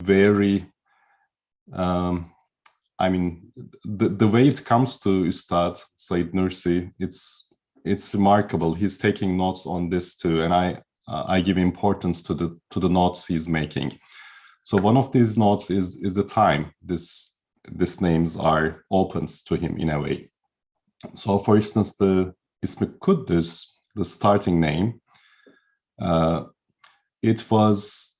very, I mean, the way it comes to Ustad Said Nursi, it's remarkable. He's taking notes on this too, and I give importance to the notes he's making. So one of these notes is the time these names are opened to him in a way. So for instance, the Ismi Kuddus, the starting name, it was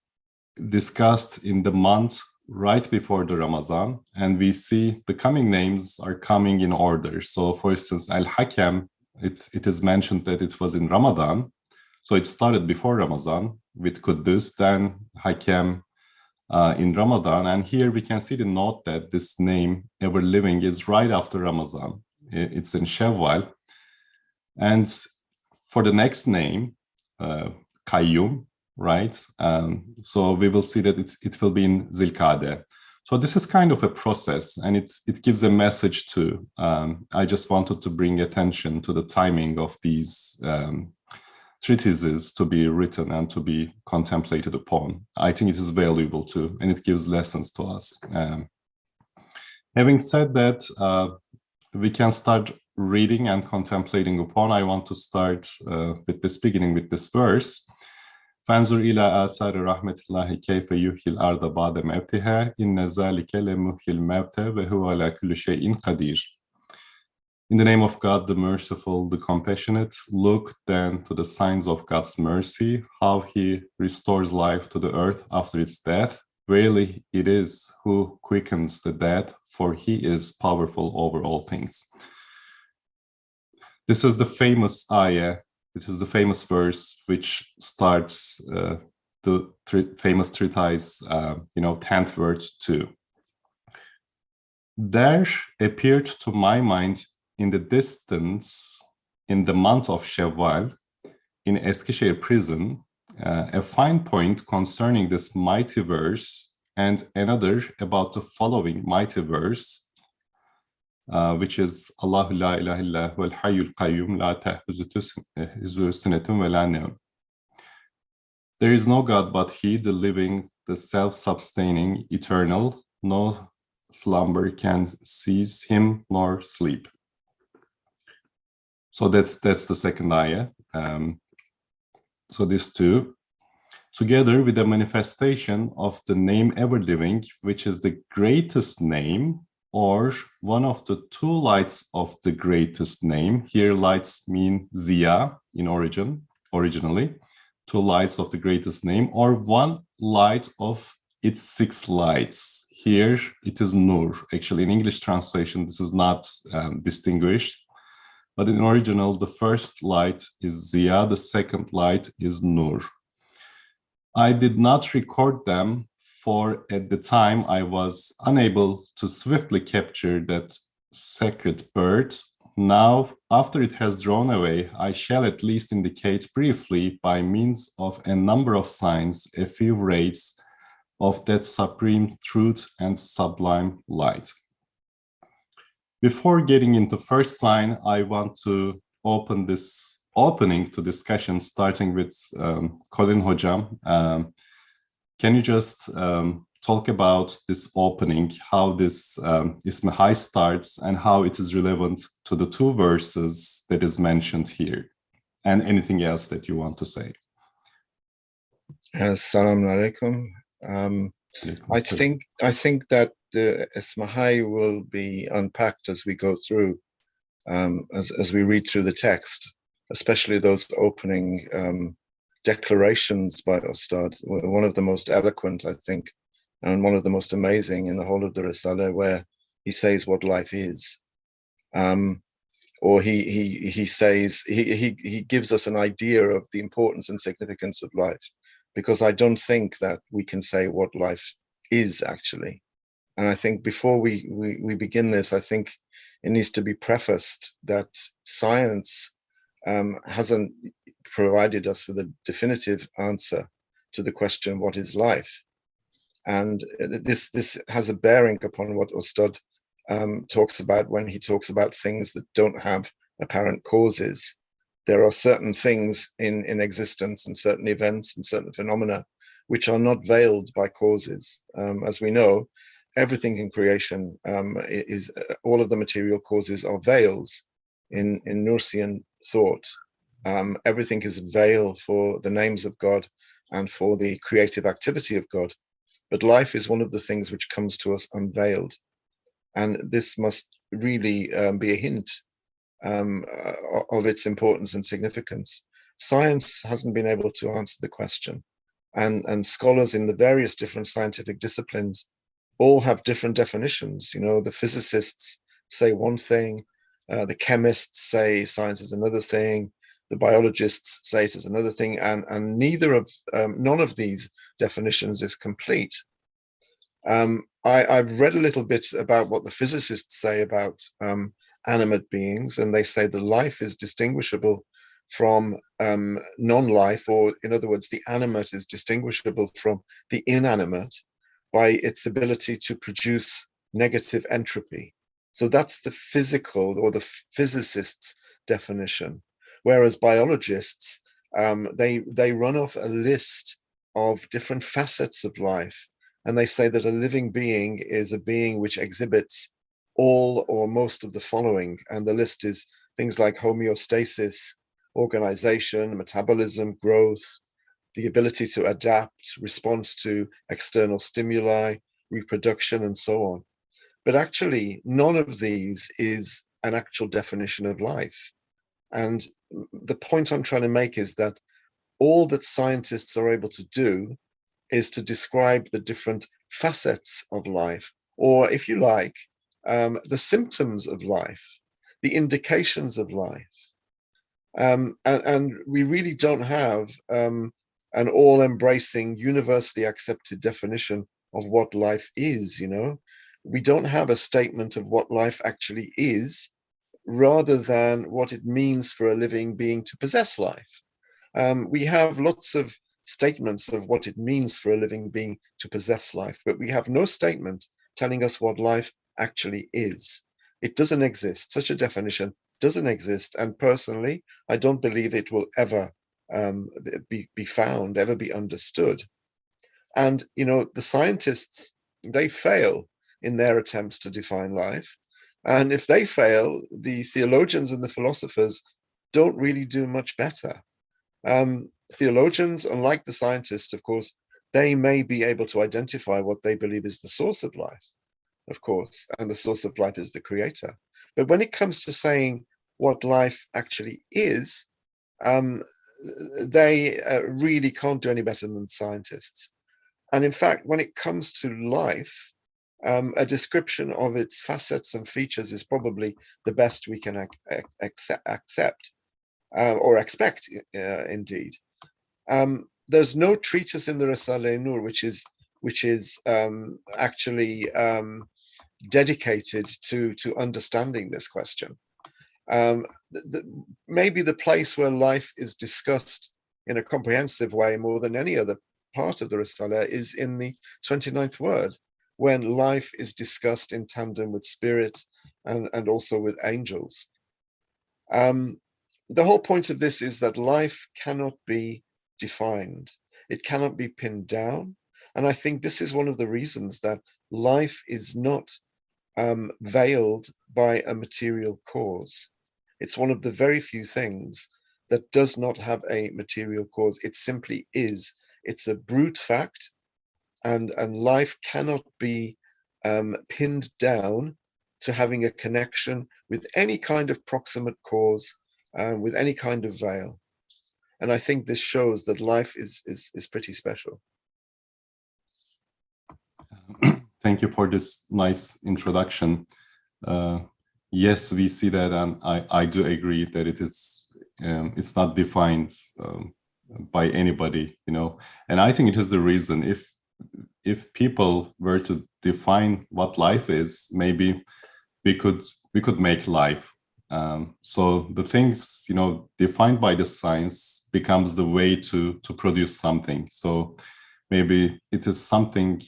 discussed in the month right before the Ramadan, and we see the coming names are coming in order. So for instance, Al-Hakam, it is mentioned that it was in Ramadan. So it started before Ramadan with Quddus, then Hakem in Ramadan. And here we can see the note that this name, Ever Living, is right after Ramadan. It's in Shawwal. And for the next name, Qayyum, right? So we will see that it will be in Zilqa'dah. So this is kind of a process, and it gives a message too. I just wanted to bring attention to the timing of these treatises to be written and to be contemplated upon. I think it is valuable too, and it gives lessons to us. Having said that, we can start reading and contemplating upon. I want to start with this, beginning with this verse. فانظر إلى آثار رحمة الله كيف يحيي الأرض بعد موتها إن ذلك لمحيي الموتى وهو على كل شيء قدير. In the name of God, the merciful, the compassionate, look then to the signs of God's mercy, how he restores life to the earth after its death. Verily it is who quickens the dead, for he is powerful over all things. This is the famous ayah. It is the famous verse which starts the famous treatise, 10th verse too. There appeared to my mind in the distance, in the month of Shawwal, in Eskişehir prison, a fine point concerning this mighty verse, and another about the following mighty verse, which is Allahu la ilaha illa huwal hayyul qayyum la ta'khudhuhu sinatun wa la nawm. There is no God but He, the living, the self-sustaining, eternal. No slumber can seize Him nor sleep. So that's the second ayah. So these two, together with the manifestation of the name Ever Living, which is the greatest name, or one of the two lights of the greatest name. Here lights mean Ziya in originally, two lights of the greatest name, or one light of its 6 lights. Here it is Nur. Actually, in English translation, this is not distinguished, but in original, the first light is Ziya, the second light is Nur. I did not record them, for at the time I was unable to swiftly capture that sacred bird. Now, after it has drawn away, I shall at least indicate briefly, by means of a number of signs, a few rays of that supreme truth and sublime light. Before getting into first sign, I want to open this opening to discussion, starting with Colin Hojam. Can you just talk about this opening, how this Ismi starts, and how it is relevant to the 2 verses that is mentioned here, and anything else that you want to say? Assalamu alaikum. I think that the Ismi will be unpacked as we go through, as we read through the text, especially those opening declarations by Ustad, one of the most eloquent, I think, and one of the most amazing in the whole of the Risale, where he says what life is, or he says he gives us an idea of the importance and significance of life, because I don't think that we can say what life is actually. And I think before we begin this, I think it needs to be prefaced that science hasn't provided us with a definitive answer to the question, what is life? And this has a bearing upon what Ustad talks about when he talks about things that don't have apparent causes. There are certain things in existence and certain events and certain phenomena which are not veiled by causes. As we know, everything in creation is all of the material causes are veils in Nursian thought. Everything is a veil for the names of God and for the creative activity of God. But life is one of the things which comes to us unveiled. And this must really be a hint of its importance and significance. Science hasn't been able to answer the question. And scholars in the various different scientific disciplines all have different definitions. You know, the physicists say one thing, the chemists say science is another thing, the biologists say it is another thing, and none of these definitions is complete. I've read a little bit about what the physicists say about animate beings, and they say that life is distinguishable from non-life, or in other words, the animate is distinguishable from the inanimate by its ability to produce negative entropy. So that's the physical or the physicists' definition. Whereas biologists, they run off a list of different facets of life, and they say that a living being is a being which exhibits all or most of the following. And the list is things like homeostasis, organization, metabolism, growth, the ability to adapt, response to external stimuli, reproduction, and so on. But actually, none of these is an actual definition of life. And the point I'm trying to make is that all that scientists are able to do is to describe the different facets of life, or if you like, the symptoms of life, the indications of life. And we really don't have an all-embracing, universally accepted definition of what life is, you know? We don't have a statement of what life actually is, rather than what it means for a living being to possess life. We have lots of statements of what it means for a living being to possess life, but we have no statement telling us what life actually is. It doesn't exist. Such a definition doesn't exist. And personally, I don't believe it will ever be found, ever be understood. And, you know, the scientists, they fail in their attempts to define life. And if they fail, the theologians and the philosophers don't really do much better. Theologians, unlike the scientists, of course, they may be able to identify what they believe is the source of life, of course, and the source of life is the creator. But when it comes to saying what life actually is, they really can't do any better than scientists. And in fact, when it comes to life, a description of its facets and features is probably the best we can accept or expect, indeed. There's no treatise in the Risale-i Nur which is actually dedicated to understanding this question. Maybe the place where life is discussed in a comprehensive way more than any other part of the Risale is in the 29th word, when life is discussed in tandem with spirit and also with angels. The whole point of this is that life cannot be defined. It cannot be pinned down. And I think this is one of the reasons that life is not veiled by a material cause. It's one of the very few things that does not have a material cause. It simply is. It's a brute fact, and life cannot be pinned down to having a connection with any kind of proximate cause, with any kind of veil. And I think this shows that life is pretty special. Thank you for this nice introduction. Yes, we see that, and I do agree that it is it's not defined by anybody, you know. And I think it is the reason, if people were to define what life is, maybe we could make life. So the things, you know, defined by the science becomes the way to produce something. So maybe it is something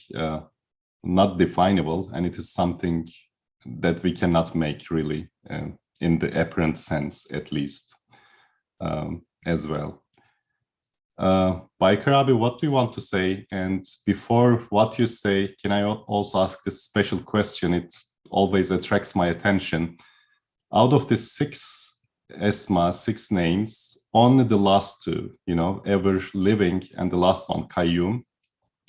not definable, and it is something that we cannot make really, in the apparent sense, at least, as well. Baykar Abi, what do you want to say? And before what you say, can I also ask this special question? It always attracts my attention. Out of the 6 Esma, 6 names, only the last 2, ever living, and the last one, Qayyum,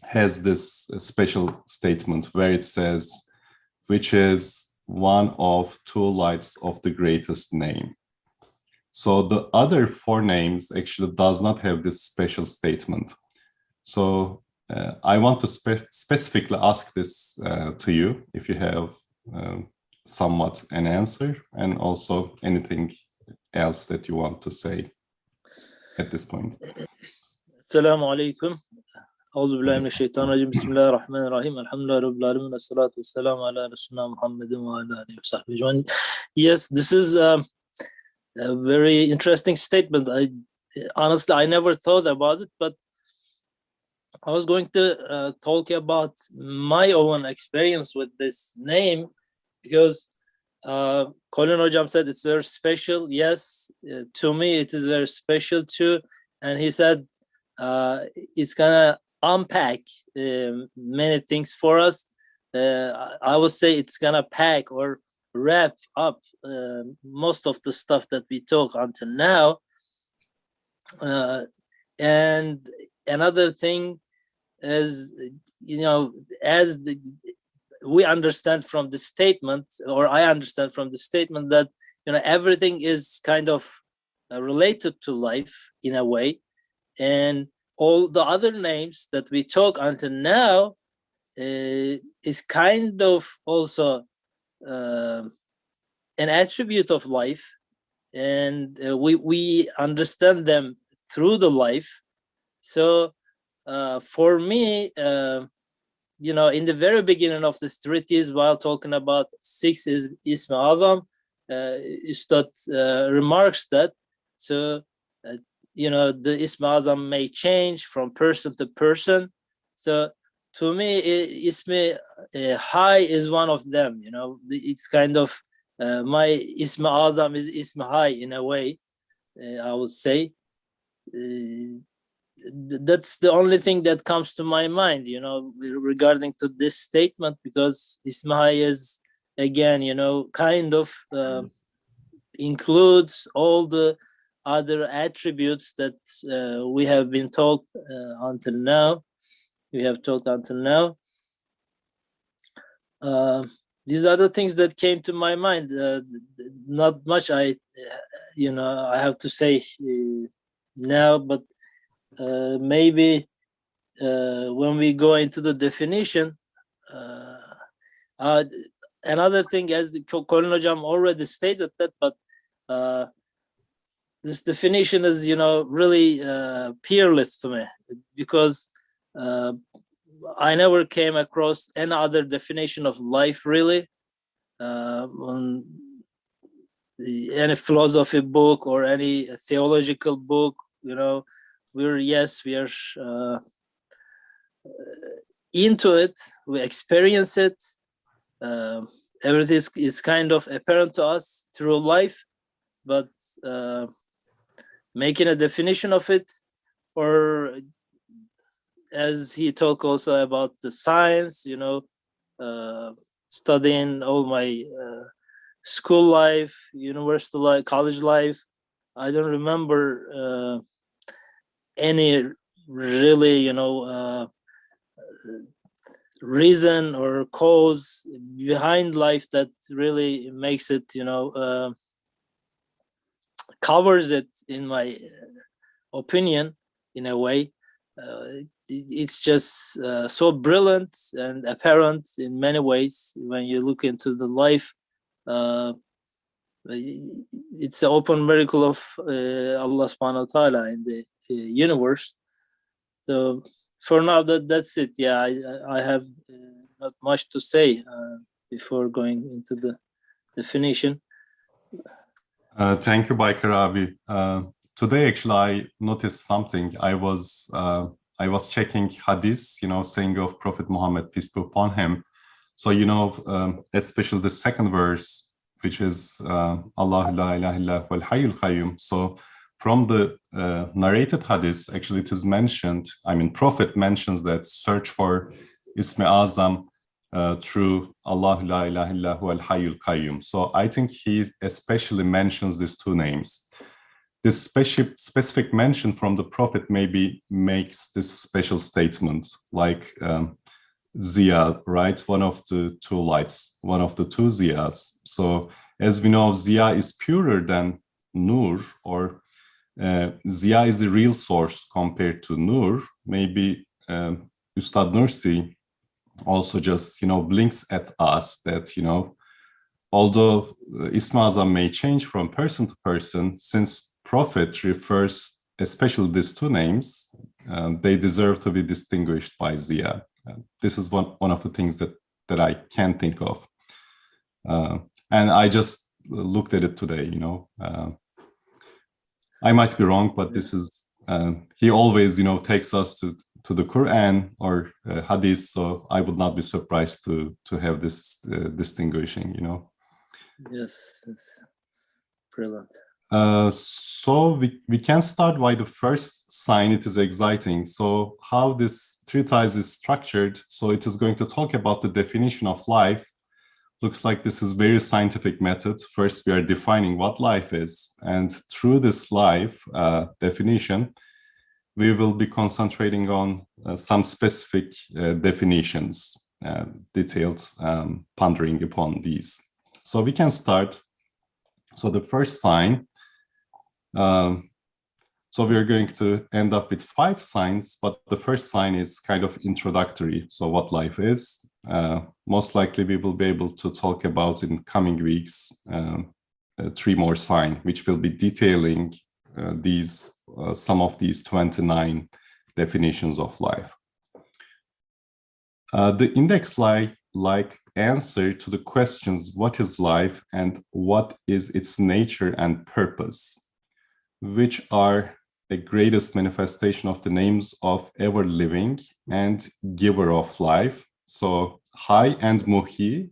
has this special statement where it says, which is one of 2 lights of the greatest name. So the other 4 names actually does not have this special statement. So I want to specifically ask this to you, if you have somewhat an answer, and also anything else that you want to say at this point. Assalamu alaikum. أعوذ بالله من الشيطان الرجيم بسم الله الرحمن الرحيم الحمد لله رب العالمين والصلاة والسلام على رسولنا محمد وعلى آله وصحبه أجمعين. Yes, this is a very interesting statement. Honestly, I never thought about it, but I was going to talk about my own experience with this name, because Colin Hocam said it's very special. Yes, to me it is very special too. And he said it's gonna unpack many things for us. I would say it's gonna pack or wrap up most of the stuff that we talk until now. And another thing is, as we understand from the statement, or I understand from the statement, that everything is kind of related to life in a way, and all the other names that we talk until now is kind of also an attribute of life, and we understand them through the life. So for me, in the very beginning of this treatise, while talking about 6 is Ism Azam, Ustad remarks that, so the Ism Azam may change from person to person. So to me, Ism Hayy is one of them. It's kind of my Ism Azam is Ism Hayy in a way, I would say. That's the only thing that comes to my mind, regarding to this statement, because Ism Hayy is, again, kind of includes all the other attributes that we have been taught until now. These are the things that came to my mind. Not much I have to say now, but maybe when we go into the definition, another thing, as Colin Hocam already stated that, but this definition is, really peerless to me, because I never came across any other definition of life, really, on any philosophy book or any theological book. We are into it, we experience it, everything is kind of apparent to us through life, but making a definition of it, or as he talked also about the science, studying all my school life, university life, college life, I don't remember any really, reason or cause behind life that really makes it, covers it, in my opinion, in a way. It's just so brilliant and apparent in many ways when you look into the life. It's an open miracle of Allah subhanahu wa ta'ala in the universe. So for now, that's it. Yeah, I have not much to say before going into the definition. Thank you, Baykar Abi. Today, actually, I noticed something. I was checking hadiths, saying of Prophet Muhammad, peace be upon him. So, especially the second verse, which is Allah la ilaha illa huwal hayyul qayyum. So from the narrated hadith, actually it is mentioned, I mean, Prophet mentions that search for Ismi Azam through Allah la ilaha illahu al-Hayyul Qayyum. So I think he especially mentions these two names. This specific mention from the Prophet maybe makes this special statement, like Ziya, right? One of the two lights, one of the two Ziyas. So as we know, Ziya is purer than Nur, or Ziya is the real source compared to Nur. Maybe Ustad Nursi also just, blinks at us that, although Ismi Azam may change from person to person, since Prophet refers especially these two names, they deserve to be distinguished by Ziya. This is one of the things that I can think of. And I just looked at it today, I might be wrong, but this is, he always, takes us to the Quran or Hadith, so I would not be surprised to have this distinguishing, Yes, brilliant. So we can start by the first sign. It is exciting. So how this treatise is structured, so it is going to talk about the definition of life. Looks like this is very scientific method. First, we are defining what life is. And through this life definition, we will be concentrating on some specific definitions, detailed pondering upon these. So we can start. So the first sign, so we're going to end up with 5 signs, but the first sign is kind of introductory. So what life is. Most likely we will be able to talk about in coming weeks 3 more signs, which will be detailing some of these 29 definitions of life. The index like answer to the questions, what is life and what is its nature and purpose, which are the greatest manifestation of the names of ever living and giver of life. So Hayy and Muhyi.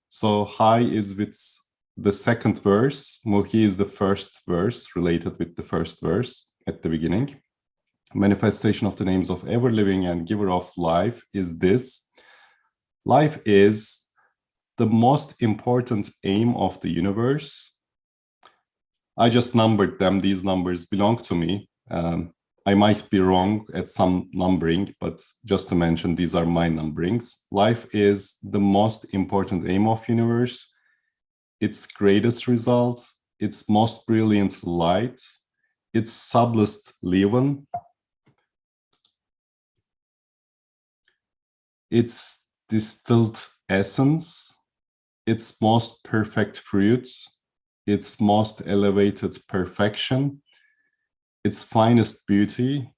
So Hayy is with the second verse. Muhyi is the first verse, related with the first verse at the beginning. Manifestation of the names of ever living and giver of life is this. Life is the most important aim of the universe. I just numbered them. These numbers belong to me. I might be wrong at some numbering, but just to mention, these are my numberings. Life is the most important aim of universe, its greatest result, its most brilliant light, its subtlest leaven, its distilled essence, its most perfect fruit, its most elevated perfection, its finest beauty,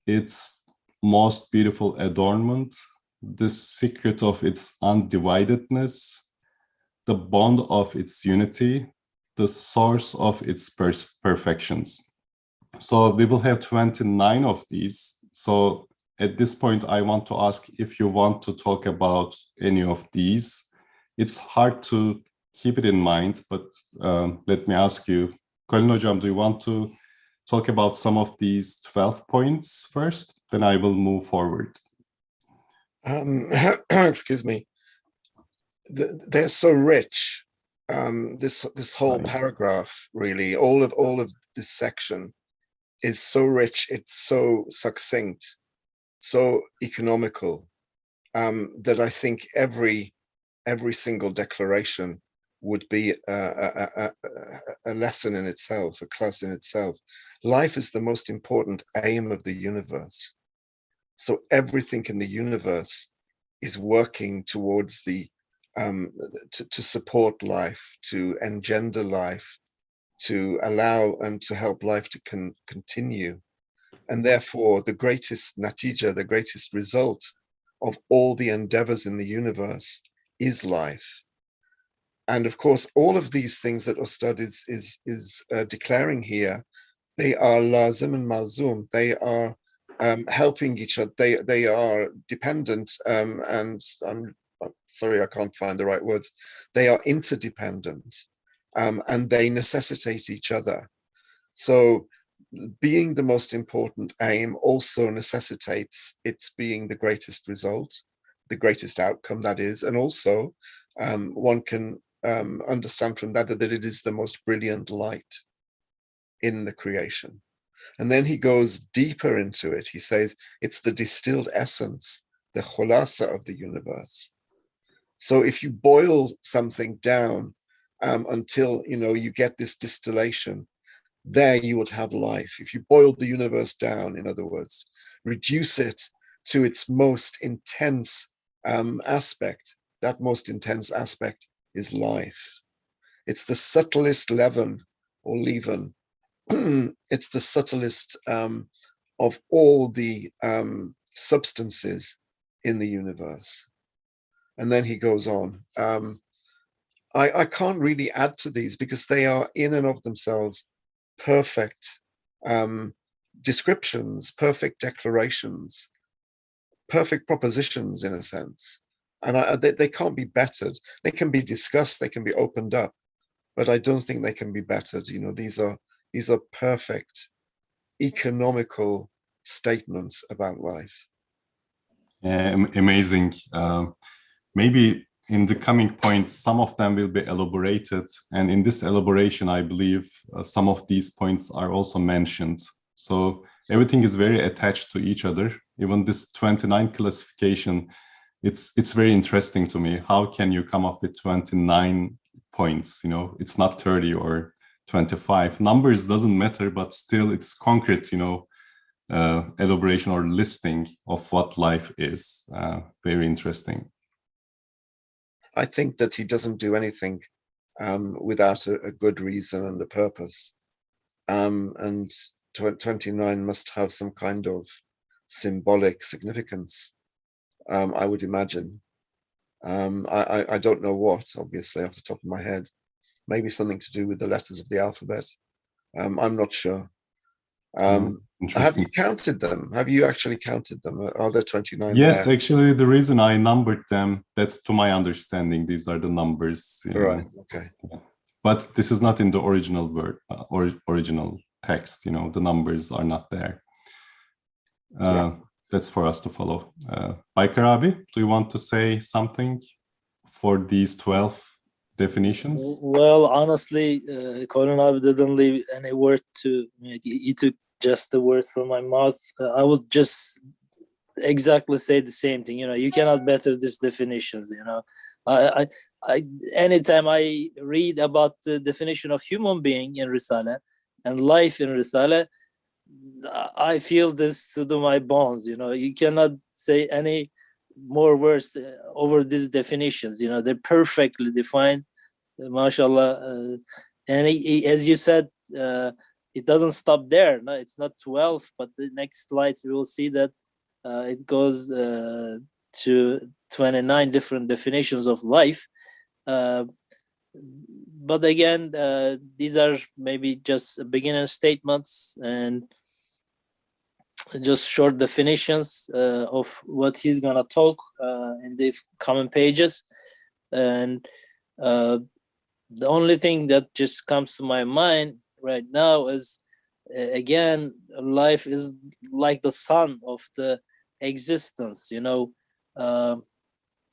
its most beautiful adornment, the secret of its undividedness, the bond of its unity, the source of its perfections. So we will have 29 of these. So at this point, I want to ask if you want to talk about any of these. It's hard to keep it in mind, but let me ask you, Colin Hocam, do you want to talk about some of these 12 points first? Then I will move forward. Excuse me. They're so rich. This whole paragraph, really, all of this section is so rich. It's so succinct, so economical, that I think every single declaration would be a lesson in itself, a class in itself. Life is the most important aim of the universe. So everything in the universe is working towards to support life, to engender life, to allow and to help life to continue. And therefore, the greatest natija, the greatest result of all the endeavors in the universe is life. And of course, all of these things that Ustad is declaring here, they are lazim and malzum. They are helping each other. They are dependent, and I'm sorry, I can't find the right words. They are interdependent, and they necessitate each other. So being the most important aim also necessitates its being the greatest result, the greatest outcome, that is. And also one can understand from that that it is the most brilliant light in the creation. And then he goes deeper into it. He says it's the distilled essence, the khulasa of the universe. So if you boil something down until you get this distillation, there you would have life. If you boiled the universe down, in other words, reduce it to its most intense aspect, that most intense aspect is life. It's the subtlest leaven or leaven. It's the subtlest of all the substances in the universe. And then he goes on. I can't really add to these because they are in and of themselves perfect descriptions, perfect declarations, perfect propositions in a sense. And they can't be bettered. They can be discussed, they can be opened up, but I don't think they can be bettered. These are perfect economical statements about life. Yeah, amazing. Maybe in the coming points, some of them will be elaborated. And in this elaboration, I believe some of these points are also mentioned. So everything is very attached to each other. Even this 29 classification, it's very interesting to me. How can you come up with 29 points? It's not 30 or 25. Numbers doesn't matter, but still it's concrete, elaboration or listing of what life is. Very interesting. I think that he doesn't do anything without a good reason and a purpose. And 29 must have some kind of symbolic significance, I would imagine. I don't know what, obviously, off the top of my head. Maybe something to do with the letters of the alphabet. I'm not sure. Have you counted them? Have you actually counted them? Are there 29 Yes, there? actually, the reason I numbered them, that's to my understanding, these are the numbers. Right, okay. But this is not in the original word or original text, the numbers are not there. That's for us to follow. Baykar Abi, do you want to say something for these 12 definitions? Well, honestly, Colin Abi didn't leave any word to me. He took just the word from my mouth. I would just exactly say the same thing. You cannot better these definitions. I anytime I read about the definition of human being in Risale and life in Risale, I feel this to my bones. You cannot say any more words over these definitions. They're perfectly defined, mashallah. And as you said, it doesn't stop there. No, it's not 12, but the next slides we will see that it goes to 29 different definitions of life. But again, these are maybe just beginner statements and just short definitions of what he's gonna talk in the coming pages. And the only thing that just comes to my mind right now is, again, life is like the sun of the existence.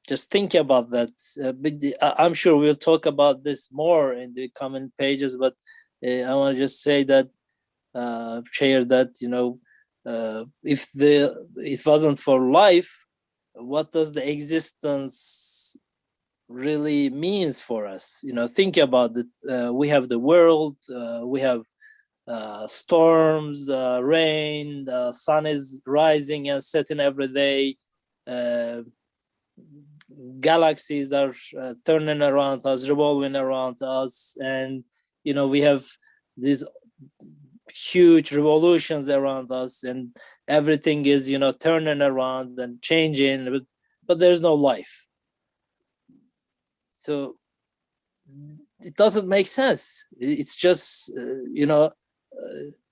Just think about that. I'm sure we'll talk about this more in the coming pages, but I want to just say that, share that, if it wasn't for life, what does the existence really means for us? Think about it. We have the world, we have storms, rain, the sun is rising and setting every day, galaxies are turning around us, revolving around us, and we have these huge revolutions around us, and everything is turning around and changing, but there's no life. So it doesn't make sense. It's just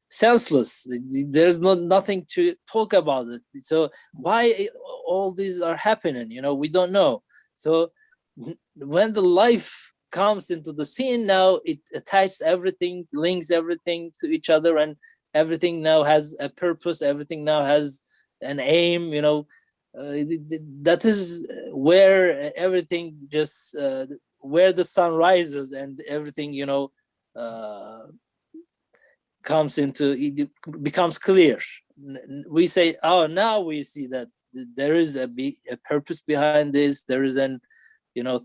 senseless. There's nothing to talk about it. So why all these are happening? We don't know. So when the life comes into the scene, now it attaches everything, links everything to each other, and everything now has a purpose, everything now has an aim, that is where everything just where the sun rises and everything comes into, it becomes clear. We say, oh, now we see that there is a purpose behind this, there is an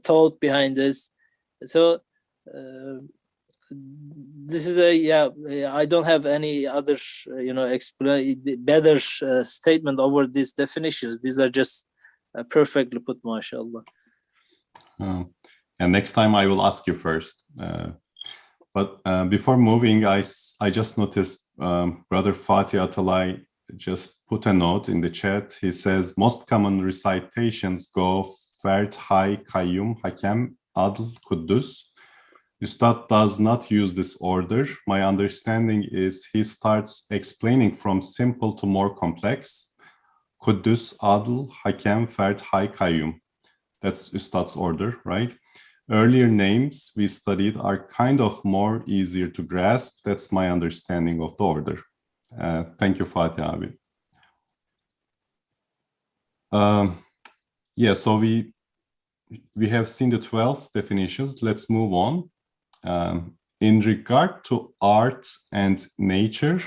thought behind this. So this is I don't have any other better statement over these definitions. These are just perfectly put, mashallah. And next time I will ask you first. But before moving, I just noticed Brother Fatih Atalay just put a note in the chat. He says, most common recitations go Fard, Hayy, Qayyum, Hakem, Adl, Quddus. Ustad does not use this order. My understanding is he starts explaining from simple to more complex. Quddus, Adl, Hakem, Fard, Hayy, Qayyum. That's Ustad's order, right? Earlier names we studied are kind of more easier to grasp. That's my understanding of the order. Thank you, Fatih Abi. So we have seen the 12 definitions. Let's move on. In regard to art and nature,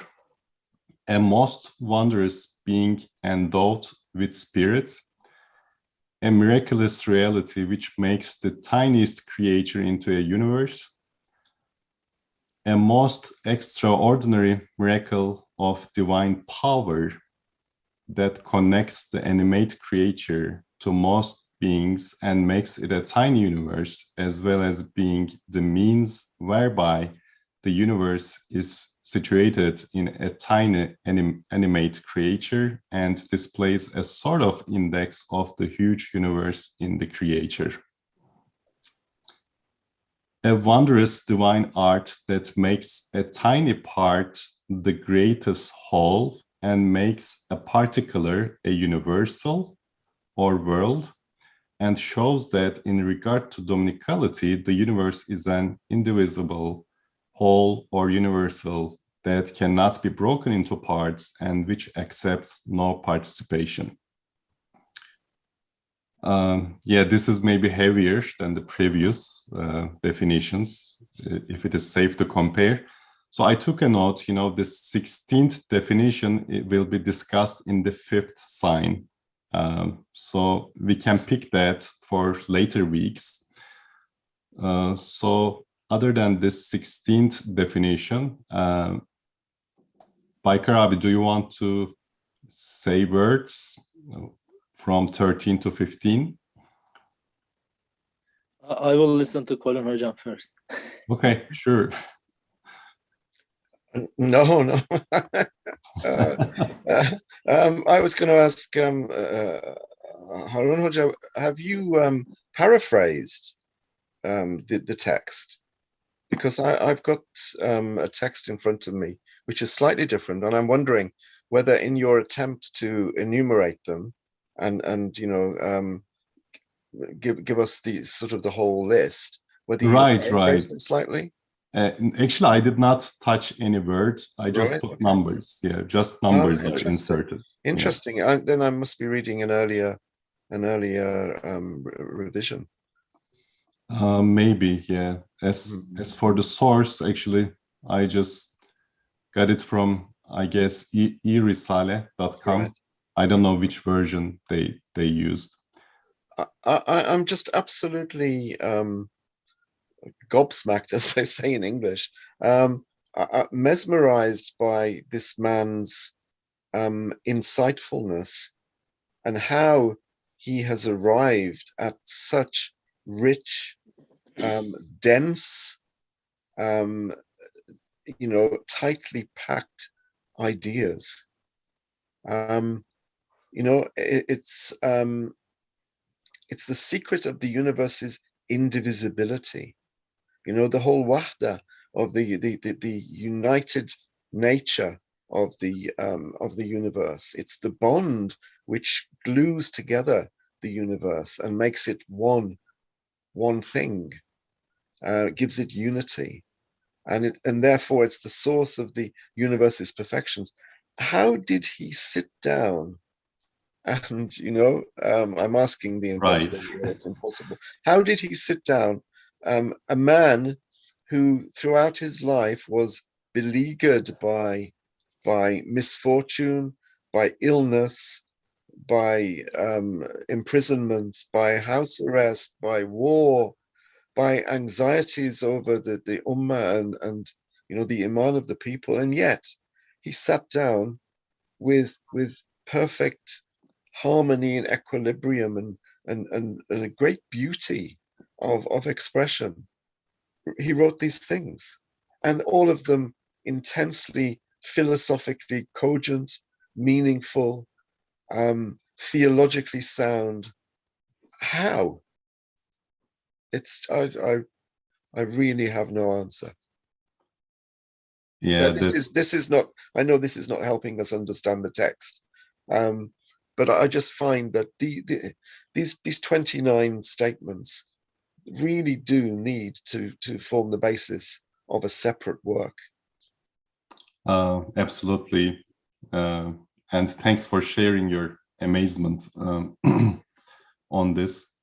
a most wondrous being endowed with spirit, a miraculous reality which makes the tiniest creature into a universe, a most extraordinary miracle of divine power that connects the animate creature to most beings and makes it a tiny universe, as well as being the means whereby the universe is situated in a tiny animate creature and displays a sort of index of the huge universe in the creature. A wondrous divine art that makes a tiny part the greatest whole and makes a particular a universal or world, and shows that in regard to dominicality, the universe is an indivisible whole or universal that cannot be broken into parts and which accepts no participation. This is maybe heavier than the previous definitions, if it is safe to compare. So I took a note, the 16th definition, it will be discussed in the 5th sign. So we can pick that for later weeks. So other than this 16th definition, Baykar Abi, do you want to say words from 13 to 15? I will listen to Colin Hojam first. Okay, sure. No. I was going to ask Harun Hoja, have you paraphrased the text? Because I've got a text in front of me which is slightly different, and I'm wondering whether in your attempt to enumerate them and give us the sort of the whole list, whether you paraphrased them slightly. Actually, I did not touch any words. I just put numbers. Yeah, just numbers are inserted. Interesting. Yeah. Then I must be reading an earlier revision. Maybe, yeah. As for the source, actually, I just got it from, I guess, Risale.com. Right. I don't know which version they used. I'm just absolutely gobsmacked, as they say in English, mesmerized by this man's insightfulness and how he has arrived at such rich, dense, tightly packed ideas. It's the secret of the universe's indivisibility. The whole wahda of the united nature of the universe. It's the bond which glues together the universe and makes it one thing. gives it unity, and therefore it's the source of the universe's perfections. How did he sit down? And I'm asking the Right. impossible here. It's impossible. How did he sit down? A man who throughout his life was beleaguered by misfortune, by illness, by imprisonment, by house arrest, by war, by anxieties over the ummah and the iman of the people, and yet he sat down with perfect harmony and equilibrium and a great beauty of expression. He wrote these things, and all of them intensely philosophically cogent, meaningful, theologically sound. How? It's I really have no answer. Yeah, This is not. I know this is not helping us understand the text, but I just find that these 29 statements really do need to form the basis of a separate work. absolutely. And thanks for sharing your amazement on this.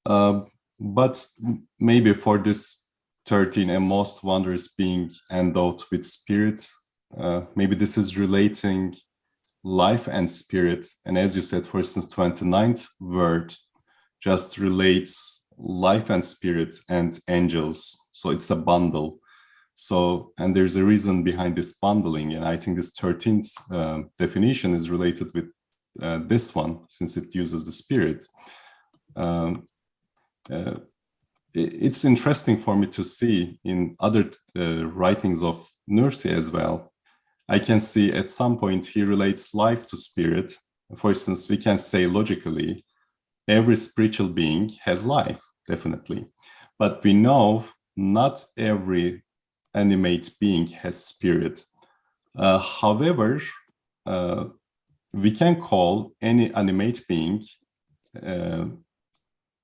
But maybe for this 13 and most wondrous being endowed with spirit, maybe this is relating life and spirit. And as you said, for instance, 29th word just relates life and spirit and angels. So it's a bundle. So, and there's a reason behind this bundling. And I think this 13th definition is related with this one, since it uses the spirit. It's interesting for me to see in other writings of Nursi as well. I can see at some point he relates life to spirit. For instance, we can say logically, every spiritual being has life, definitely. But we know not every animate being has spirit. However, we can call any animate being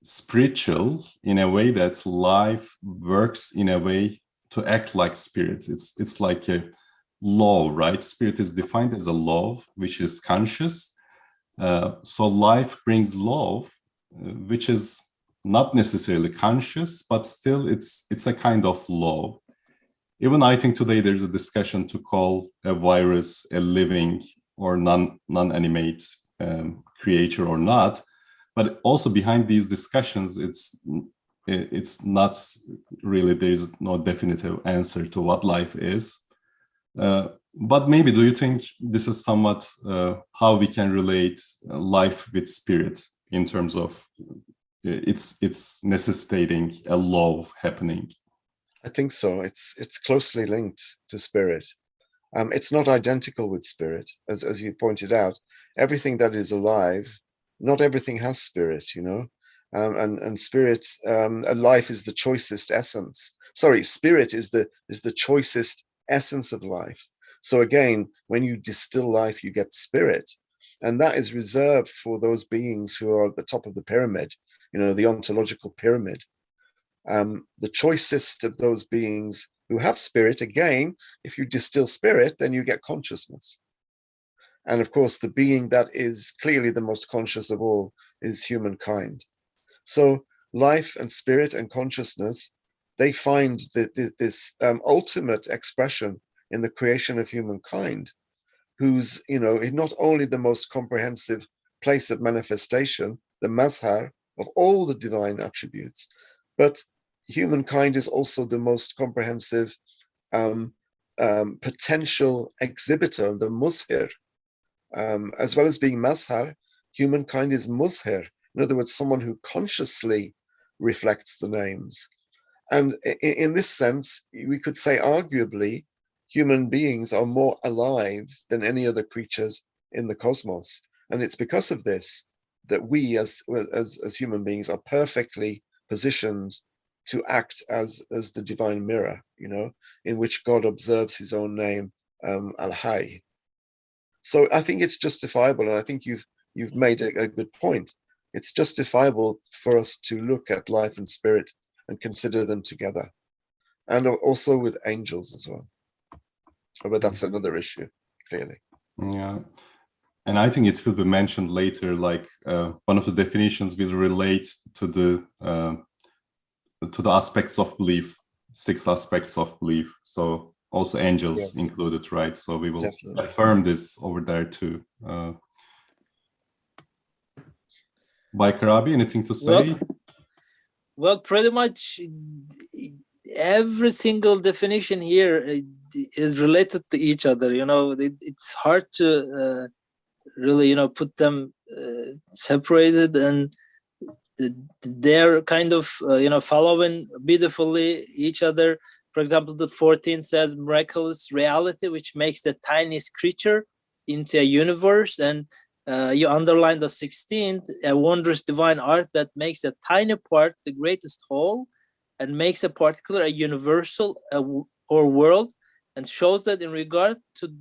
spiritual in a way that life works in a way to act like spirit. It's like a law, right? Spirit is defined as a law which is conscious. So life brings law, which is not necessarily conscious, but still it's a kind of law. Even I think today there's a discussion to call a virus a living or non-animate creature or not. But also behind these discussions, it's not really, there's no definitive answer to what life is. But maybe, do you think this is somewhat how we can relate life with spirit in terms of it's necessitating a law happening? I think so. It's closely linked to spirit. It's not identical with spirit, as you pointed out. Everything that is alive, not everything has spirit, and spirit, life is the choicest essence. Sorry, spirit is the choicest essence of life. So again, when you distill life, you get spirit, and that is reserved for those beings who are at the top of the pyramid, the ontological pyramid. The choicest of those beings who have spirit, again, if you distill spirit, then you get consciousness. And of course, the being that is clearly the most conscious of all is humankind. So life and spirit and consciousness, they find this ultimate expression in the creation of humankind, who's, not only the most comprehensive place of manifestation, the mazhar of all the divine attributes, but humankind is also the most comprehensive potential exhibitor, the muzhir. As well as being mazhar, humankind is muzhir. In other words, someone who consciously reflects the names. And in this sense, we could say arguably, human beings are more alive than any other creatures in the cosmos. And it's because of this that we as human beings are perfectly positioned to act as the divine mirror, in which God observes his own name, Al-Hayy. So I think it's justifiable, and I think you've made a good point. it's justifiable for us to look at life and spirit and consider them together, and also with angels as well. But that's another issue, clearly. Yeah. And I think it will be mentioned later, like one of the definitions will relate to the aspects of belief, 6 aspects of belief. So also angels included, right? So we will affirm this over there too. Baykar, anything to say? Well, pretty much every single definition here is related to each other. You know, it's hard to really, you know, put them separated, and they're kind of, you know, following beautifully each other. For example, the 14th says miraculous reality, which makes the tiniest creature into a universe. And you underline the 16th, a wondrous divine art that makes a tiny part the greatest whole, and makes a particular a universal or world, and shows that in regard to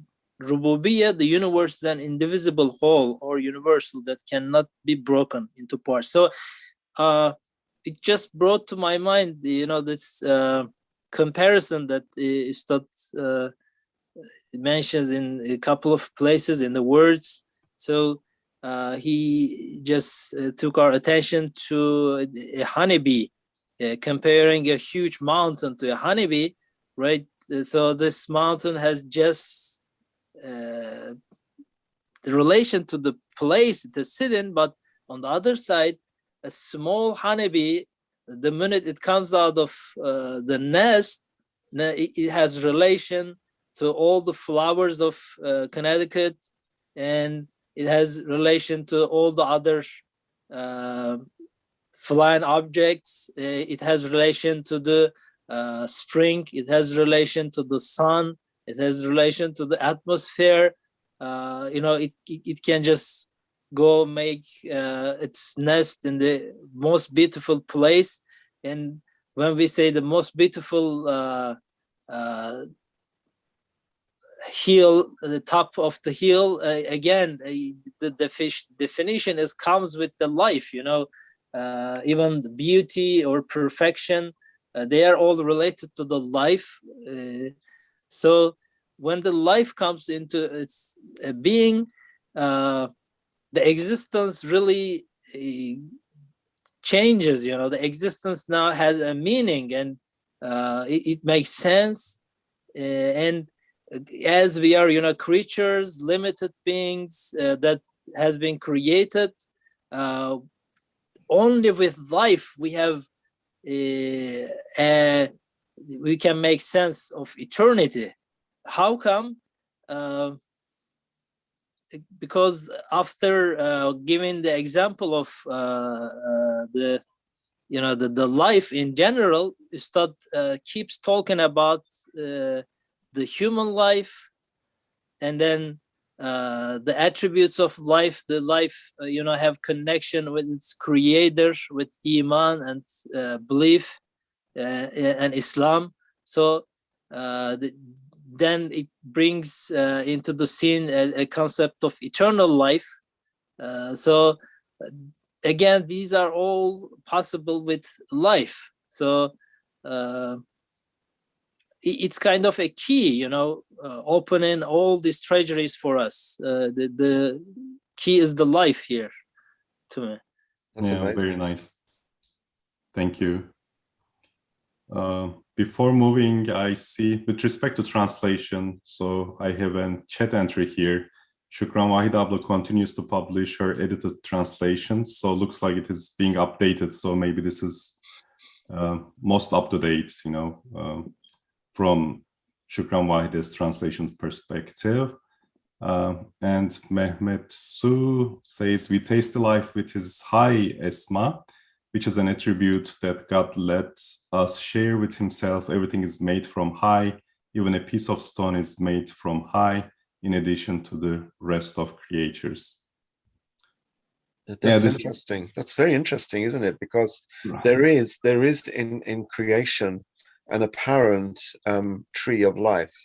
Rububiyyah, the universe is an indivisible whole or universal that cannot be broken into parts. So it just brought to my mind, you know, this comparison that Ustad mentions in a couple of places in the words. So he just took our attention to a honeybee, comparing a huge mountain to a honeybee, right? So this mountain has just the relation to the place it is sitting, but on the other side, a small honeybee, the minute it comes out of the nest, it has relation to all the flowers of Connecticut, and it has relation to all the other flying objects. It has relation to the spring. It has relation to the sun. It has relation to the atmosphere. You know, it can just go make its nest in the most beautiful place. And when we say the most beautiful hill, the top of the hill, again, the fish definition is comes with the life, you know, even the beauty or perfection, they are all related to the life. So when the life comes into its being, the existence really changes, you know, the existence now has a meaning, and it makes sense. And as we are, you know, creatures, limited beings that has been created, only with life we have we can make sense of eternity. How come? Because after giving the example of the, you know, the life in general, Ustad keeps talking about the human life, and then the attributes of life. The life, you know, have connection with its creator, with Iman and belief and Islam. So then it brings into the scene a concept of eternal life. So again, these are all possible with life. So it's kind of a key, you know, opening all these treasuries for us. The key is the life here to me. That's amazing. Very nice. Thank you. Before moving, I see with respect to translation, so I have a chat entry here. Shukran Wahid Abla continues to publish her edited translations, so looks like it is being updated. So maybe this is most up to date, you know, from Shukran Wahid's translation perspective. And Mehmet Su says, we taste the life with his high Esma, which is an attribute that God lets us share with himself. Everything is made from high. Even a piece of stone is made from high, in addition to the rest of creatures. That's interesting. That's very interesting, isn't it? Because there is in creation an apparent tree of life,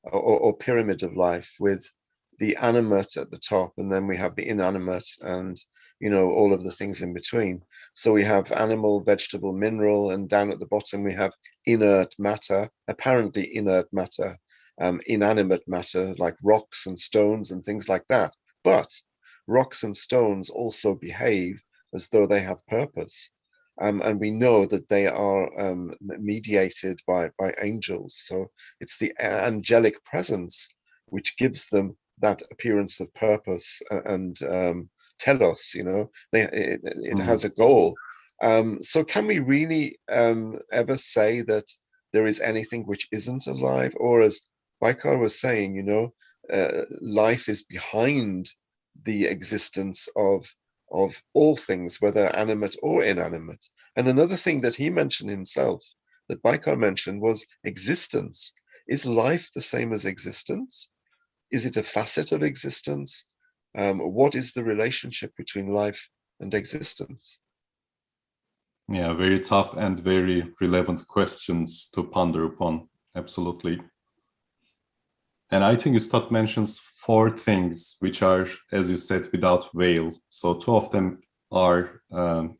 or pyramid of life, with the animate at the top, and then we have the inanimate, and you know, all of the things in between. So we have animal, vegetable, mineral, and down at the bottom we have inert matter, apparently inert matter, inanimate matter like rocks and stones and things like that. But rocks and stones also behave as though they have purpose. And we know that they are mediated by angels. So it's the angelic presence which gives them that appearance of purpose and telos, you know, it has a goal. So can we really ever say that there is anything which isn't alive? Or as Baikar was saying, you know, life is behind the existence of all things, whether animate or inanimate. And another thing that he mentioned himself, that Baikar mentioned, was existence. Is life the same as existence? Is it a facet of existence? What is the relationship between life and existence? Yeah, very tough and very relevant questions to ponder upon. Absolutely. And I think Ustad mentions 4 things which are, as you said, without veil. So 2 of them are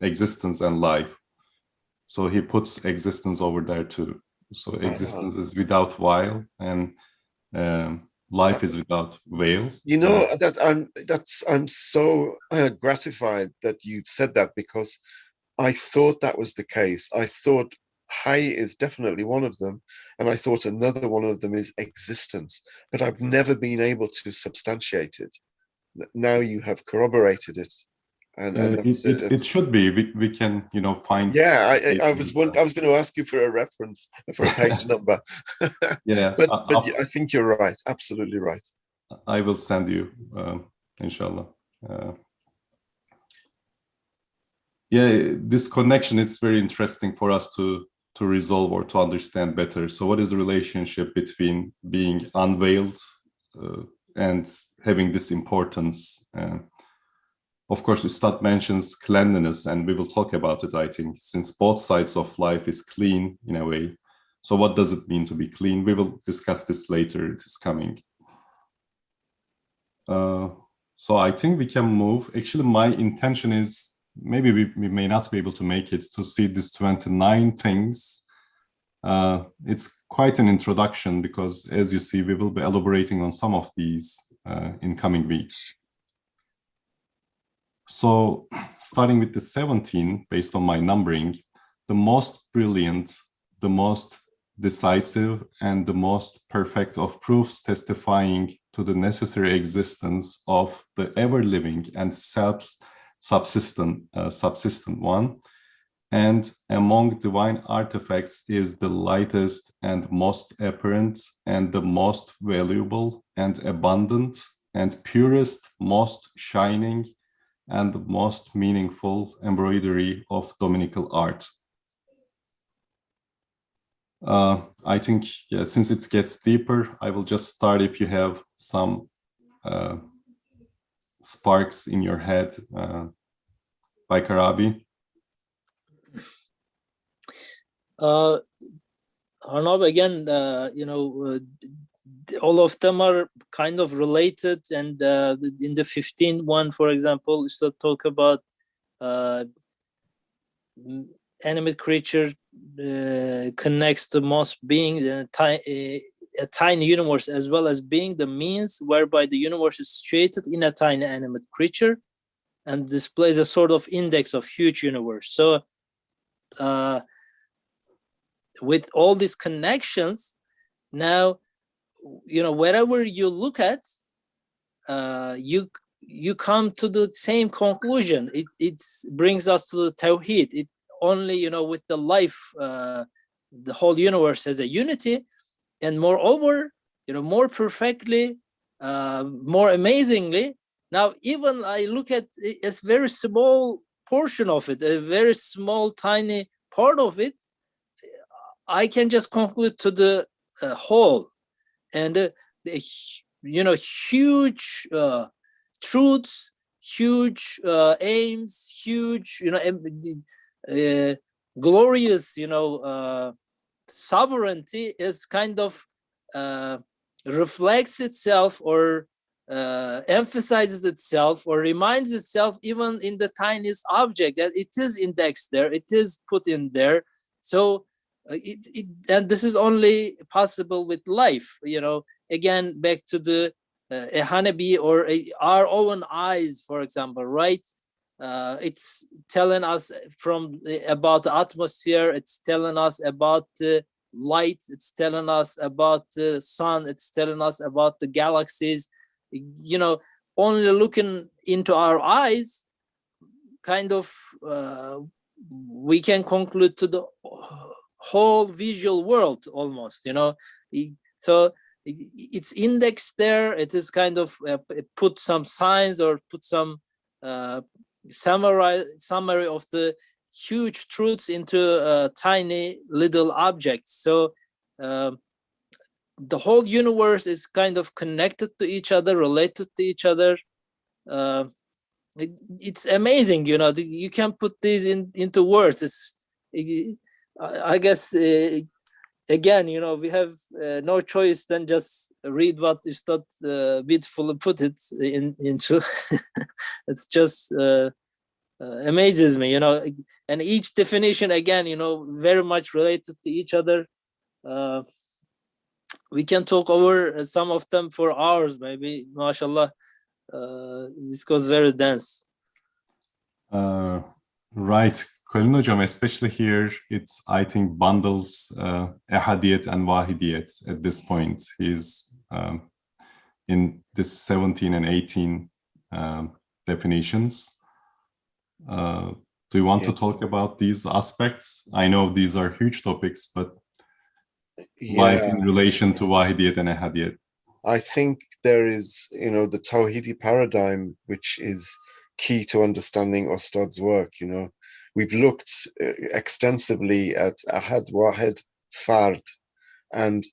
existence and life. So he puts existence over there too. So existence is without veil, and life is without veil. You know, I'm so gratified that you've said that, because I thought that was the case. I thought Hayy is definitely one of them, and I thought another one of them is existence, but I've never been able to substantiate it. Now you have corroborated it, and it should be. We can, you know, find. Yeah, I was going to ask you for a reference, for a page number. Yeah, but I think you're right. Absolutely right. I will send you, inshallah. Yeah, this connection is very interesting for us to resolve or to understand better. So what is the relationship between being unveiled and having this importance? Of course, Ustad mentions cleanliness, and we will talk about it, I think, since both sides of life is clean in a way. So what does it mean to be clean? We will discuss this later. It is coming. So I think we can move. Actually, my intention is, maybe we may not be able to make it to see these 29 things. It's quite an introduction, because as you see, we will be elaborating on some of these in coming weeks. So starting with the 17, based on my numbering, the most brilliant, the most decisive, and the most perfect of proofs testifying to the necessary existence of the ever-living and subsistent one, and among divine artifacts is the lightest and most apparent and the most valuable and abundant and purest, most shining and the most meaningful embroidery of Dominical art. I think, yeah, since it gets deeper, I will just start if you have some sparks in your head, by Karabi. Arnab, again, you know, all of them are kind of related, and in the 15th one, for example, is to talk about animate creature connects to most beings and a tiny universe, as well as being the means whereby the universe is situated in a tiny animate creature, and displays a sort of index of huge universe. So with all these connections, now, you know, wherever you look at, you come to the same conclusion. It brings us to the Tawheed. It only, you know, with the life, the whole universe has a unity, and moreover, you know, more perfectly, more amazingly. Now, even I look at a very small portion of it, a very small, tiny part of it, I can just conclude to the whole, and the, you know, huge truths, huge aims, huge, you know, glorious, you know, sovereignty is kind of reflects itself or emphasizes itself or reminds itself even in the tiniest object, that it is indexed there, it is put in there. So and this is only possible with life. Again, back to the a honeybee or our own eyes, for example, right? It's telling us about the atmosphere, it's telling us about the light, it's telling us about the sun, it's telling us about the galaxies. Only looking into our eyes, kind of we can conclude to the whole visual world almost. So it's indexed there, it is kind of put some signs or put some summary of the huge truths into tiny little objects. So the whole universe is kind of connected to each other, related to each other. It's amazing, you can put these into words. I guess again, we have no choice than just read what Ustad beautifully put it into. It's just amazes me, and each definition again, very much related to each other. We can talk over some of them for hours, maybe, mashallah. This goes very dense. Right. Colin Hocam, especially here, it's, I think, bundles Ahadiyat and Wahidiyat at this point. He's in this 17 and 18 definitions. Do you want to talk about these aspects? I know these are huge topics, but life in relation to Wahidiyat and Ahadiyat. I think there is, the Tahiti Paradigm, which is key to understanding Ustad's work. We've looked extensively at Ahad, Wahid, Fard, and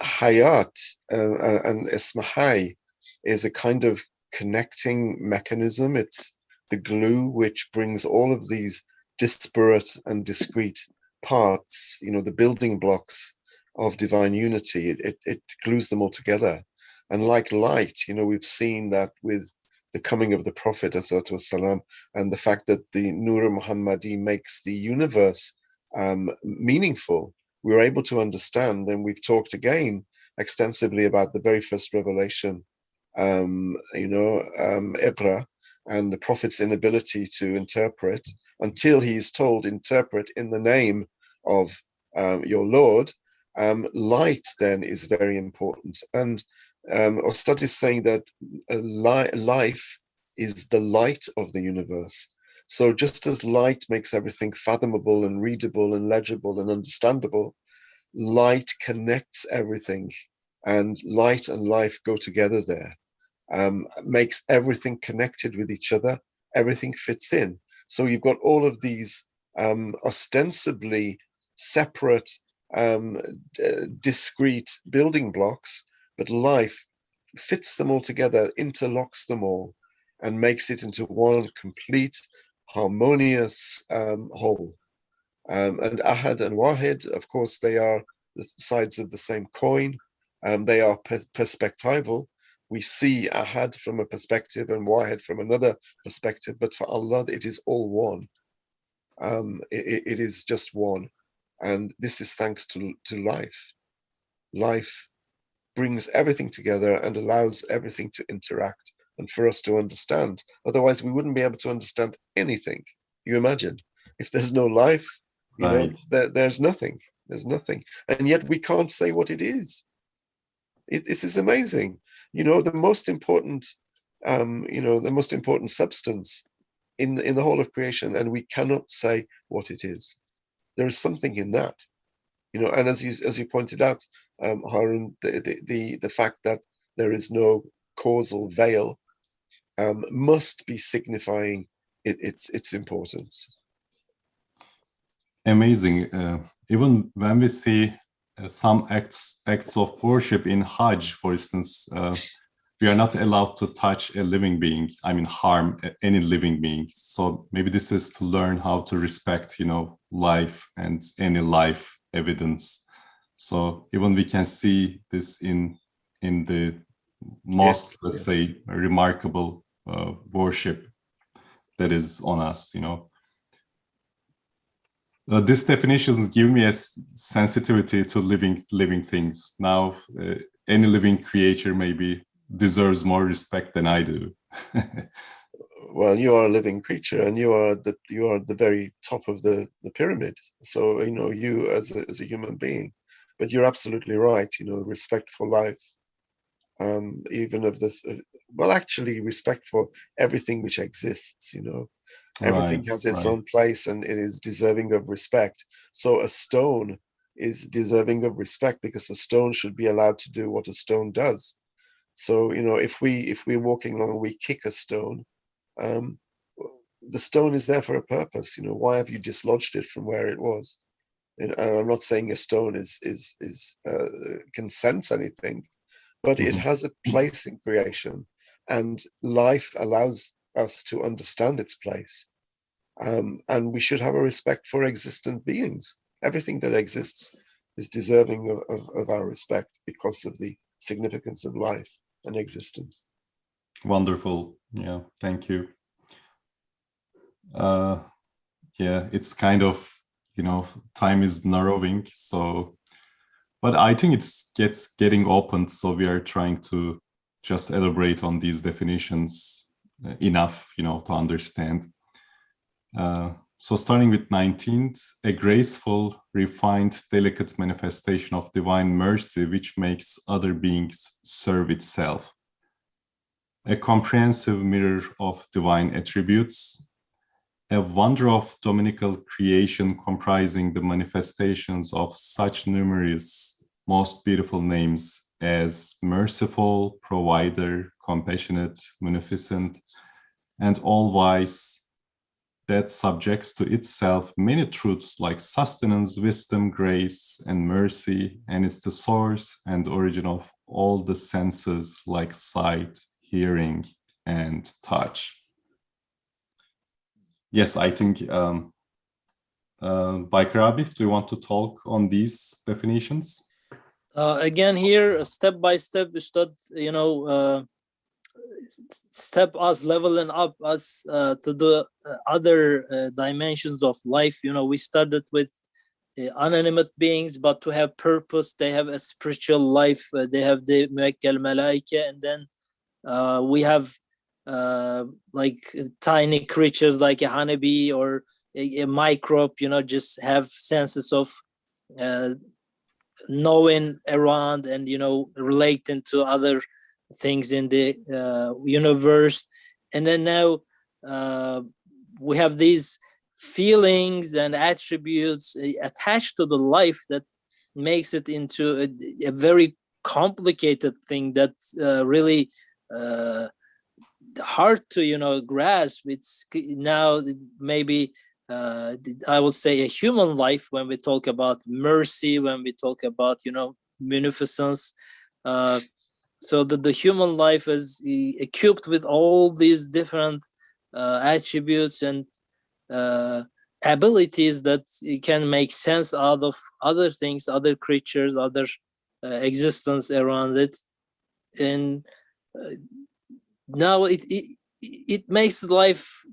Hayat and Ismahai is a kind of connecting mechanism. It's the glue which brings all of these disparate and discrete parts, the building blocks of divine unity. It glues them all together. And like light, we've seen that with the coming of the Prophet ﷺ, and the fact that the Nur Muhammadi makes the universe meaningful, we're able to understand, and we've talked again extensively about the very first revelation, Iqra, and the Prophet's inability to interpret until he is told, interpret in the name of your Lord. Light then is very important. And Ustad is saying that life is the light of the universe. So just as light makes everything fathomable and readable and legible and understandable, light connects everything, and light and life go together there. Makes everything connected with each other, everything fits in. So you've got all of these ostensibly separate, discrete building blocks, but life fits them all together, interlocks them all, and makes it into one complete, harmonious whole. And Ahad and Wahid, of course, they are the sides of the same coin. They are perspectival. We see Ahad from a perspective and Wahid from another perspective, but for Allah, it is all one. It is just one. And this is thanks to life. Life brings everything together and allows everything to interact and for us to understand. Otherwise, we wouldn't be able to understand anything. You imagine, if there's no life, there's nothing. There's nothing. And yet we can't say what it is. This is amazing. The most important, the most important substance in the whole of creation, and we cannot say what it is. There is something in that, and as you pointed out, Harun, the fact that there is no causal veil must be signifying its importance. Amazing. Even when we see some acts of worship in Hajj, for instance, we are not allowed to touch a living being, harm any living being. So maybe this is to learn how to respect, life and any life evidence. So even we can see this in the most, Yes, let's yes. say, remarkable worship that is on us, you know. These definitions give me a sensitivity to living things. Now, any living creature maybe deserves more respect than I do. Well, you are a living creature, and you are the very top of the pyramid. So you know, you as a human being, but you're absolutely right. You know, respect for life, even of this. Well, actually, respect for everything which exists. You know, everything has its own place, and it is deserving of respect. So a stone is deserving of respect because a stone should be allowed to do what a stone does. So you know, if we're walking along and we kick a stone, um, the stone is there for a purpose. You know, why have you dislodged it from where it was? And I'm not saying a stone can sense anything, but it has a place in creation, and life allows us to understand its place. And we should have a respect for existent beings. Everything that exists is deserving of our respect because of the significance of life and existence. Wonderful. Yeah, thank you. Yeah, it's kind of, you know, time is narrowing, so, but I think it's getting opened, so we are trying to just elaborate on these definitions enough, you know, to understand. So starting with 19th, a graceful, refined, delicate manifestation of divine mercy which makes other beings serve itself. A comprehensive mirror of divine attributes, a wonder of dominical creation comprising the manifestations of such numerous, most beautiful names as merciful, provider, compassionate, munificent, and all-wise, that subjects to itself many truths like sustenance, wisdom, grace, and mercy, and is the source and origin of all the senses like sight, hearing, and touch. Yes, I think, Baykar Abi, do you want to talk on these definitions? Again, here, step by step, Ustad, you know, step us, leveling up us to the other dimensions of life. You know, we started with unanimate beings, but to have purpose, they have a spiritual life. They have the Muekkel Malaika, and then we have like tiny creatures like a honeybee or a microbe, you know, just have senses of knowing around and, you know, relating to other things in the universe. And then now we have these feelings and attributes attached to the life that makes it into a very complicated thing that's really hard to, you know, grasp. It's now maybe I would say a human life when we talk about mercy, when we talk about, you know, munificence. So that the human life is equipped with all these different attributes and abilities that it can make sense out of other things, other creatures, other existence around it. And now it makes life,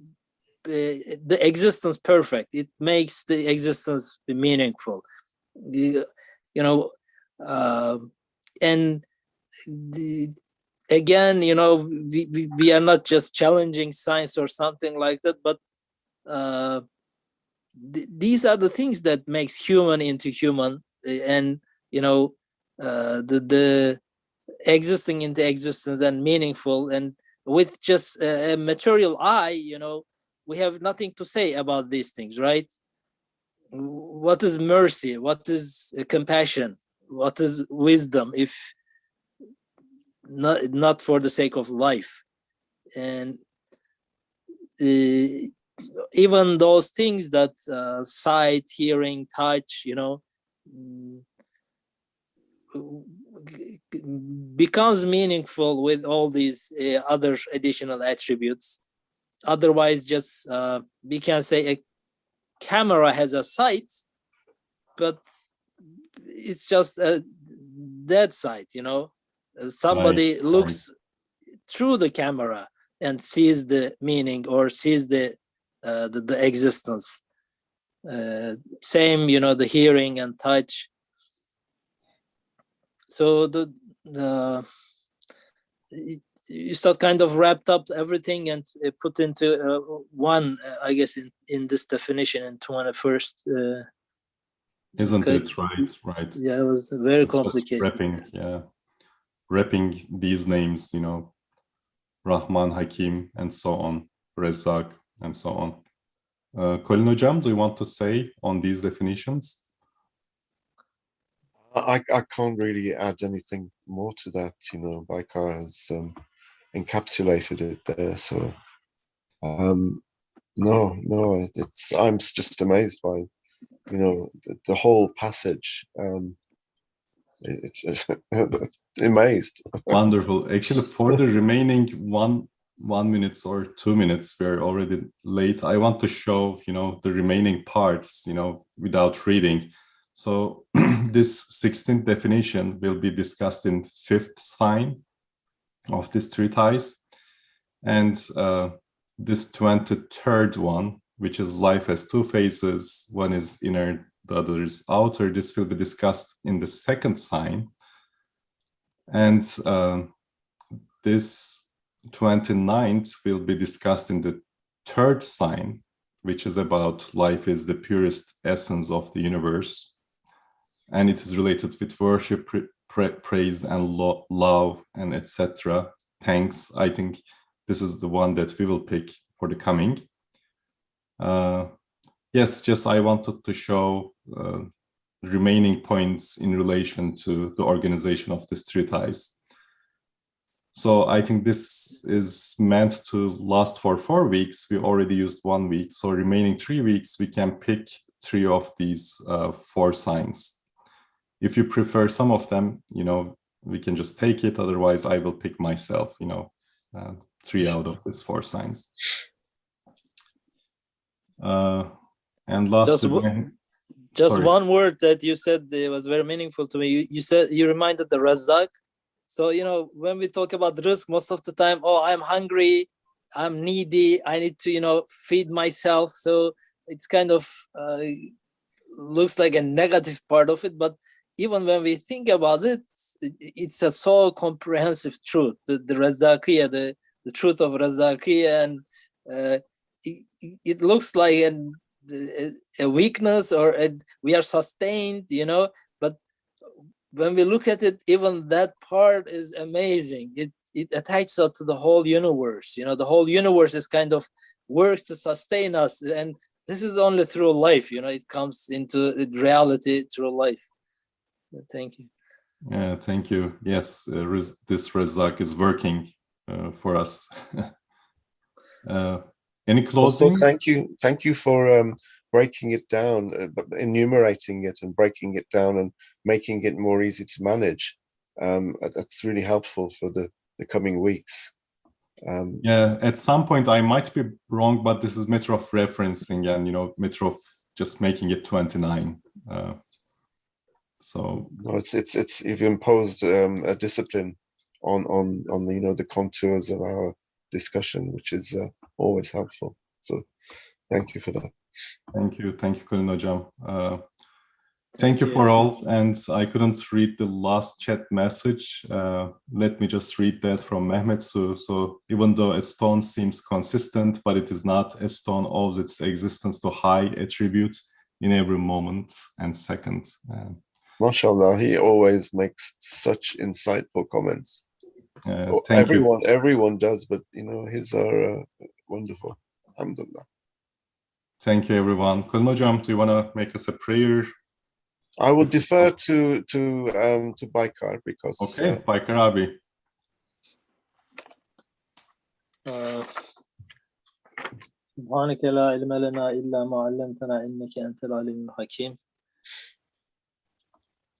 the existence, perfect. It makes the existence meaningful, you know. And again, you know, we are not just challenging science or something like that, but these are the things that makes human into human. And, you know, the existing into existence and meaningful. And with just a material eye, you know, we have nothing to say about these things, right? What is mercy? What is compassion? What is wisdom if not for the sake of life? And even those things that sight, hearing, touch, you know, becomes meaningful with all these other additional attributes. Otherwise, just we can say a camera has a sight, but it's just a dead sight, you know. somebody looks through the camera and sees the meaning or sees the existence. Same, the hearing and touch. So you start kind of wrapped up everything and put into one, I guess, in this definition in 21st. Isn't it? Right. Yeah, it was very It's complicated. Wrapping these names, Rahman, Hakim, and so on, Rezzaq, and so on. Colin Hocam, do you want to say on these definitions? I can't really add anything more to that. Baikar has encapsulated it there. So no, I'm just amazed by the whole passage. It's amazed. Wonderful. Actually, for the remaining 1 minute or 2 minutes, we're already late. I want to show the remaining parts without reading. So this 16th definition will be discussed in 5th sign of this treatise, and this 23rd one, which is life has two faces, one is inner, the other is outer. This will be discussed in the 2nd sign, and this 29th will be discussed in the 3rd sign, which is about life is the purest essence of the universe, and it is related with worship, praise, and love, and etc. Thanks. I think this is the one that we will pick for the coming. Yes, just I wanted to show remaining points in relation to the organization of this treatise. So I think this is meant to last for 4 weeks. We already used 1 week, so remaining 3 weeks we can pick 3 of these 4 signs. If you prefer some of them, we can just take it. Otherwise, I will pick myself, 3 out of these 4 signs. And last, just one word that you said was very meaningful to me. You said you reminded the Razzaq. So when we talk about risk, most of the time, I'm hungry, I'm needy, I need to feed myself. So it's kind of looks like a negative part of it, but even when we think about it, it's a so comprehensive truth. The Razzaqiyya, the truth of Razzaqiyya, and it looks like a weakness or we are sustained, but when we look at it, even that part is amazing. It attaches to the whole universe. The whole universe is kind of works to sustain us, and this is only through life. It comes into reality through life. Thank you. Yeah, thank you. Yes, this Razzaq is working for us. Any closing? Also, thank you for breaking it down, enumerating it and breaking it down and making it more easy to manage. That's really helpful for the coming weeks. Yeah, at some point I might be wrong, but this is matter of referencing and matter of just making it 29. So no, it's you've imposed a discipline on the contours of our discussion, which is always helpful. So thank you for that. Thank you, Colin Hocam. Thank you for all. And I couldn't read the last chat message. Let me just read that from Mehmet Su. So even though a stone seems consistent, but it is not, a stone owes its existence to high attribute in every moment and second. MashaAllah, he always makes such insightful comments. Everyone does, but his are wonderful. Alhamdulillah. Thank you, everyone. Colin Hocam, do you want to make us a prayer? I will defer to Baikar because. Okay, Baikar Abi. سبحانك لا علم لنا إلا ما علمتنا إنك أنت العليم الحكيم.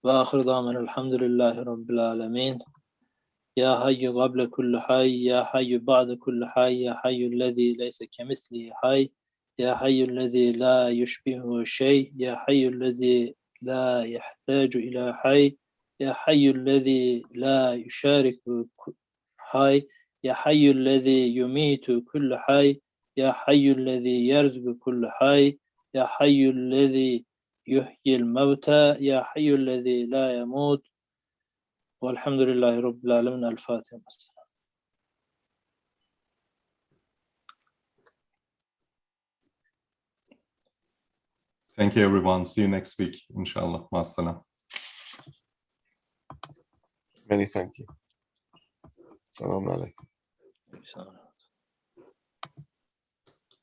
وآخر دعوانا الحمد لله رب العالمين. يا حي قبل كل حي، يا حي بعد كل حي، يا حي الذي ليس كمثله حي، يا حي الذي لا يشبهه شيء، يا حي الذي لا يحتاج إلى حي، يا حي الذي لا يشارك حي يا حي الذي يميت كل حي يا حي الذي يرزق كل حي يا حي الذي يحيي الموتى يا حي الذي لا يموت والحمد لله رب العالمين. الفاتحة. Thank you, everyone. See you next week, inshallah. Ma'as-salam. Many thank you. Assalamu alaikum.